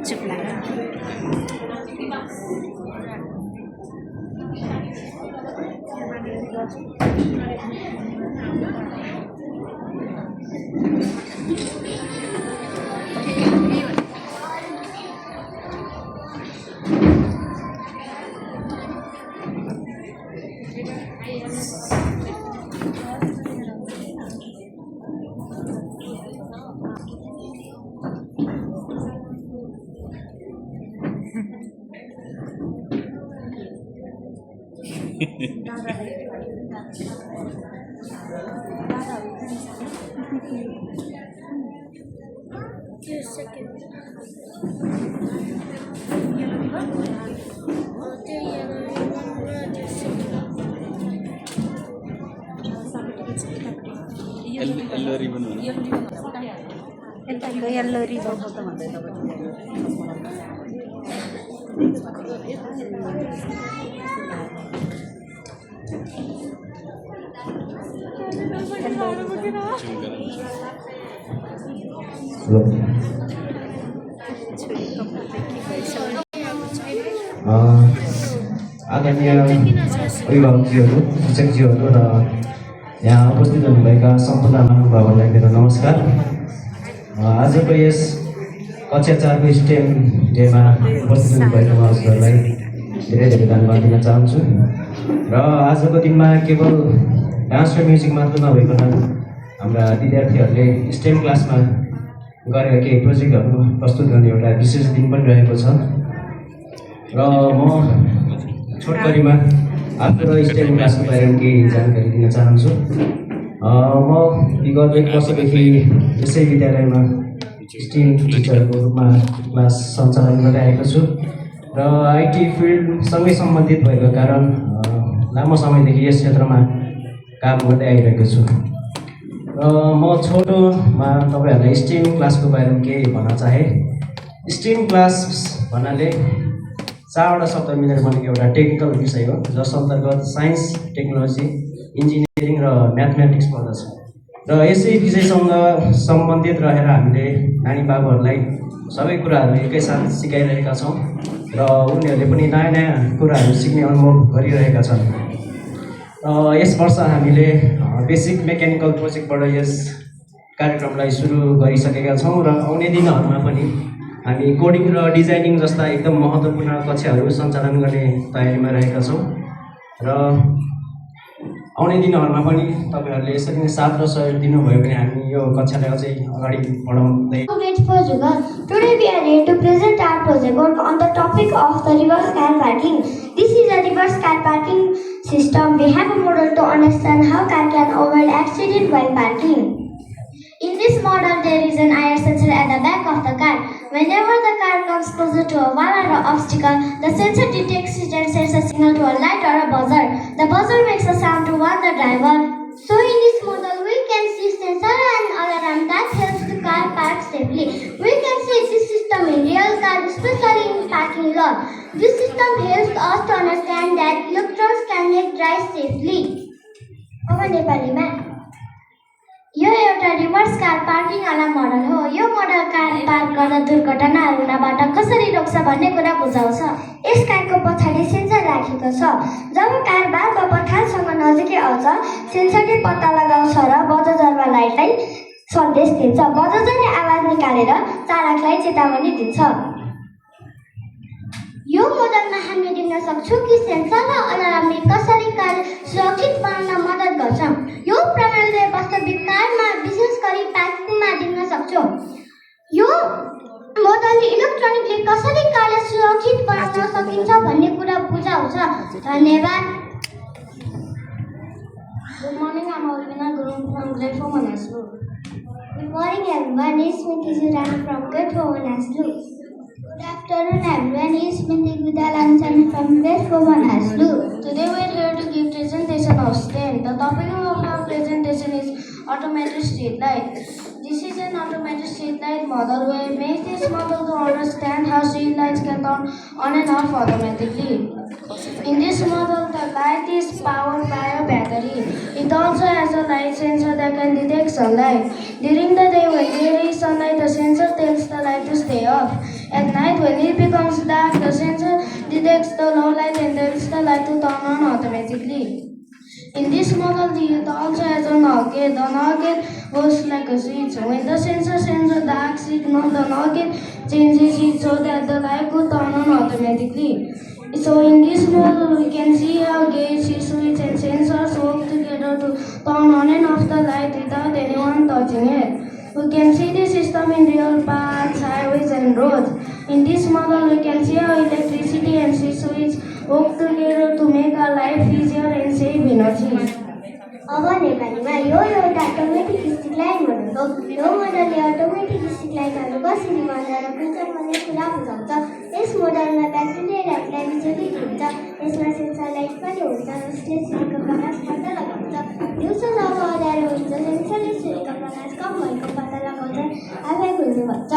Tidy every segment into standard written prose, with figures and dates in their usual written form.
चुप लगा yellow ribbon yellow ribbon आदरणीय अभिभावकजीहरू शिक्षकजीहरू र यहाँ उपस्थित हुनुभएका सम्पूर्ण महानुभावहरूलाई मेरो नमस्कार। आजको यस कक्षा 4को स्टेम डेमा उपस्थित हुनुभएका महानुभावहरूलाई धेरै धेरै धन्यवाद दिन चाहन्छु। र आजको दिनमा केवल डान्स र म्युजिक मात्र नभइकन हाम्रा विद्यार्थीहरूले स्टेम क्लासमा गरेका केही प्रोजेक्टहरू प्रस्तुत गर्ने एउटा विशेष दिन पनि रहेको छ। र म छोटकरीमा आफ्नो स्टेम क्लासको बारेमा केही जानकारी दिन चाहन्छु। म विगत 1 वर्षदेखि यसै विद्यालयमा स्टेम टिचरको रूपमा क्लास सञ्चालन गरिरहेको छु र आइटी फिल्डसँगै सम्बन्धित भएको कारण लामो समयदेखि यस क्षेत्रमा काम गर्दै आइरहेको छु। र म छोटोमा तपाईँहरूलाई स्टेम क्लासको बारेमा केही भन्न चाहे। स्टेम क्लास भन्नाले 4वटा शब्द मिलेर बनेको एउटा टेक्निकल विषय हो जस अन्तर्गत साइन्स, टेक्नोलोजी, इन्जिनियरिङ र म्याथमेटिक्स पर्दछ। र यसै विषयसँग सम्बन्धित रहेर हामीले नानी बाबुहरूलाई सबै कुराहरू एकैसाथ सिकाइरहेका छौँ र उनीहरूले पनि नयाँ नयाँ कुराहरू सिक्ने अनुभव गरिरहेका छन्। यस वर्ष हामीले बेसिक मेकानिकल प्रोजेक्टबाट यस कार्यक्रमलाई सुरु गरिसकेका छौँ र आउने दिनहरूमा पनि हामी कोडिङ र डिजाइनिङ जस्ता एकदम महत्त्वपूर्ण कक्षाहरू सञ्चालन गर्ने तयारीमा रहेका छौँ र आउने दिनहरूमा पनि तपाईहरूले यसरी नै साथ र सहयोग दिनुभयो भने हामी यो कक्षालाई अझै अगाडि बढाउँदै Today we are here to present our project work on the topic of the reverse car parking. This is a reverse car parking system. We have a model to understand how car can avoid accident while parking. In this model, there is an IR sensor at the back of the car. Whenever the car comes closer to a wall or an obstacle, the sensor detects it and sends a signal to a light or a buzzer. The buzzer makes a sound to warn the driver. So in this model, we can see sensor and alarm that helps the car park safely. We can see this system in real car, especially in parking lot. This system helps us to understand that electrons can make drive safely. अब नेपालीमा यो एउटा reverse car parking वाला model हो। यो model car park गर्दा दुर्घटनाहरू हुनबाट कसरी रोक्छ भन्ने कुरा बुझाउँछ। यस कारको पछाडि सेन्सर राखेको छ। जब कार बाल वा पठारसँग नजिकै आउँछ, सेन्सरले पत्ता लगाउँछ र बजाजरमा लाइटलाई सन्देश दिन्छ। बजाजले आवाज निकालेर चालकलाई चेतावनी दिन्छ। यो मोडलमा हामी देख्न सक्छौँ कि सेन्सर र अलार्मले कसरी कार सुरक्षित बनाउन मद्दत गर्छ। यो प्रणालीले वास्तविक कारमा विशेष गरी पार्किङमा देख्न सक्छौँ। यो मोडलले इलेक्ट्रोनिकले कसरी कारलाई सुरक्षित बनाउन सकिन्छ भन्ने कुरा बुझाउँछ। धन्यवाद। Good morning, I'm Olivina Guru from grade 4 Manaslu. Good morning everyone, it's Smiti Zurani from grade 4 Manaslu. Good afternoon everyone, it's Smiti Vidalanchan from grade 4 Manaslu. Today we are here to give presentation of STEM. The topic of our presentation is automated street light. This is an automated street light model. We make this model to understand how street lights can turn on and off automatically. In this model, the light is powered by a battery. It also has a light sensor that can detect sunlight. During the day when there At night, when it becomes dark, the sensor detects the low light and tells the light to turn on automatically. In this model, the youth also has a NOR gate. The NOR gate works like a switch. When the sensor sends a dark signal, the NOR gate changes it so that the light could turn on automatically. So in this model, we can see how gate, switch and sensors work together to turn on and off the light without anyone touching it. We can see the system in real parks, highways and roads. In this model, we can see how electricity and switch work together to make our life easier and save energy. अब नेपालीमा यो एउटा automatic stick line भनेको यो मोडलले automatic stick लाइनहरू कसरी बन्द र बुझ्छ भन्ने कुरा बुझाउँछ। यस मोडलमा ब्याट्रीले लाइटलाई बिजुली दिन्छ। यसमा सेन्सर लाइट पनि हुन्छ जसले सूर्यको प्रकाश पत्ता लगाउँछ। दिउँसो जब अँध्यारो हुन्छ सेन्सरले सूर्यको प्रकाश कम भएको पत्ता लगाउँछ आँखा खुल्नु भन्छ।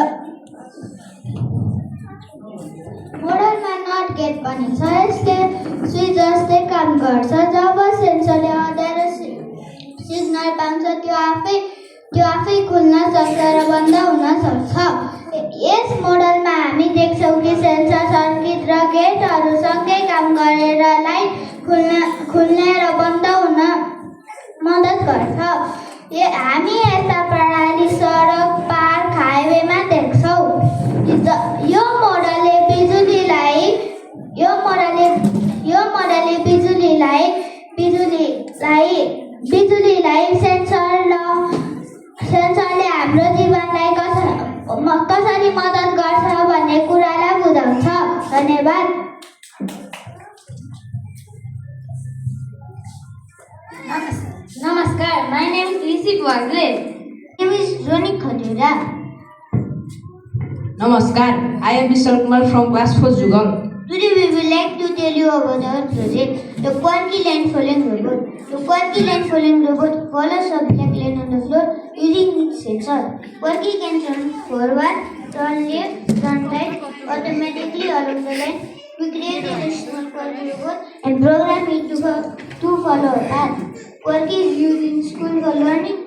मोडलमा नट गेट पनि छ। यसले स्विच जस्तै काम गर्छ। जब सेन्सरले अँध्यारो सिग्नल पाउँछ त्यो आफै खुल्न सक्छ र बन्द हुन सक्छ। यस मोडलमा हामी देख्छौँ कि सेन्सर सर्किट र गेटहरू सँगै काम गरेर लाइट खुल्ने र बन्द हुन मद्दत गर्छ। हामी यस्ता प्रणाली सडक, पार्क, हाइवेमा देख्छौँ। यो मोडलले बिजुलीलाई सेन्सरले हाम्रो जीवनलाई कसरी मद्दत गर्छ भन्ने कुरालाई बुझाउँछ। धन्यवाद। Namaskar, my name is Rishi Wagre. My name is Ronik Khajura. Namaskar, I am Mr. Kumar from class 4 Jugal. Today we would like to tell you about our project, the Quirky Line Following Robot. The Quirky Line Following Robot follows a black line on the floor using its sensor. Quirky can turn forward, turn left, turn right automatically along the line. We created a small Quirky robot and program it to follow a path. Quirky is used in school for learning.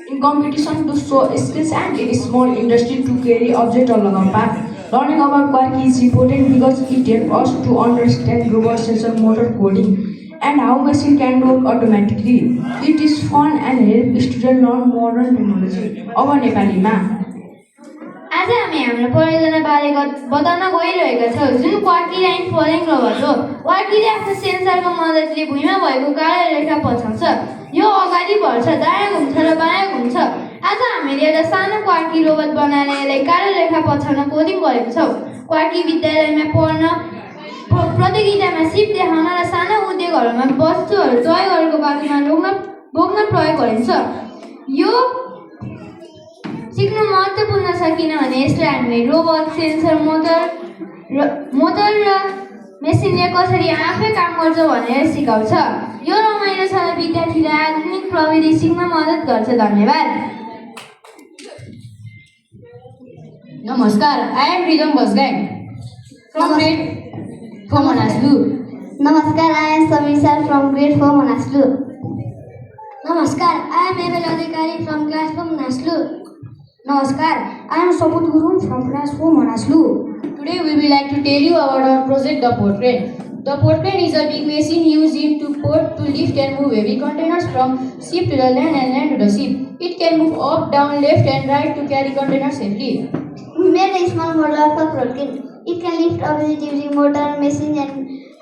In competition to show skills and in small industry to carry object along a path. Learning about Quirky is important because it helps us to understand robot sensor motor coding and how machine can work automatically. It is fun and help students learn modern technology. अब नेपालीमा आज हामी हाम्रो परियोजना बारे बताउन गइरहेका छौँ जुन क्वार्की लाइन फलोइङ रोबोट हो। क्वार्कीले आफ्नो सेन्सरको मद्दतले भुइँमा भएको कालो रेखा पछाउँछ। यो अगाडि बढ्छ, दायाँ घुम्छ र बायाँ घुम्छ। आज हामीले एउटा सानो क्वार्की रोबोट बनाएर यसलाई कालो रेखा पछाउन कोडिङ गरेको छौँ। क्वार्की विद्यालयमा पढ्न, प्रतियोगितामा सिप देखाउन र साना उद्योगहरूमा वस्तुहरू तय गरेको बाटोमा बोक्न प्रयोग गरिन्छ। यो सिक्नु महत्त्वपूर्ण छ किनभने यसले हामीले रोबोट, सेन्सर, मोटर र मेसिनले कसरी आफै काम गर्छ भनेर सिकाउँछ। यो रमाइलो छ र विद्यार्थीलाई आधुनिक प्रविधि सिक्न मद्दत गर्छ। धन्यवाद। Namaskar, I am Ridham Basgai from grade 4 Manaslu. Namaskar, I am Samir from grade 4 Manaslu. Namaskar, I am Abel Adhikari from class 4 Manaslu. Namaskar, I am Sabut Guru from class 4 Manaslu. Today we will like to tell you about our project, the port crane. The port crane is a big machine used in port to lift and move heavy containers from ship to the land and land to the ship. It can move up, down, left and right to carry containers safely. We made a small model of a port crane. It can lift objects using motor, machine and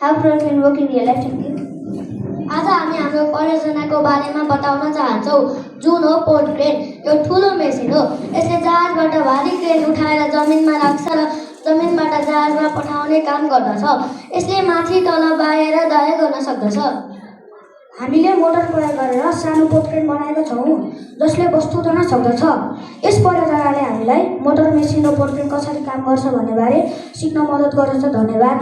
how port crane work in real life. आज हामी हाम्रो परियोजनाको बारेमा बताउन चाहन्छौँ जुन हो port crane. यो ठुलो मेसिन हो। यसले जहाजबाट भारी क्रेन उठाएर जमिनमा राख्छ र जमिनबाट जहाजमा पठाउने काम गर्दछ। यसले माथि तल बाहिर दायाँ गर्न सक्दछ। हामीले मोटर प्रयोग गरेर सानो पोर्ट क्रेन बनाएका छौँ जसले वस्तु उठाउन सक्दछ। यस परियोजनाले हामीलाई मोटर, मेसिन र पोर्ट क्रेन कसरी काम गर्छ भन्ने बारे सिक्न मद्दत गर्दछ। धन्यवाद।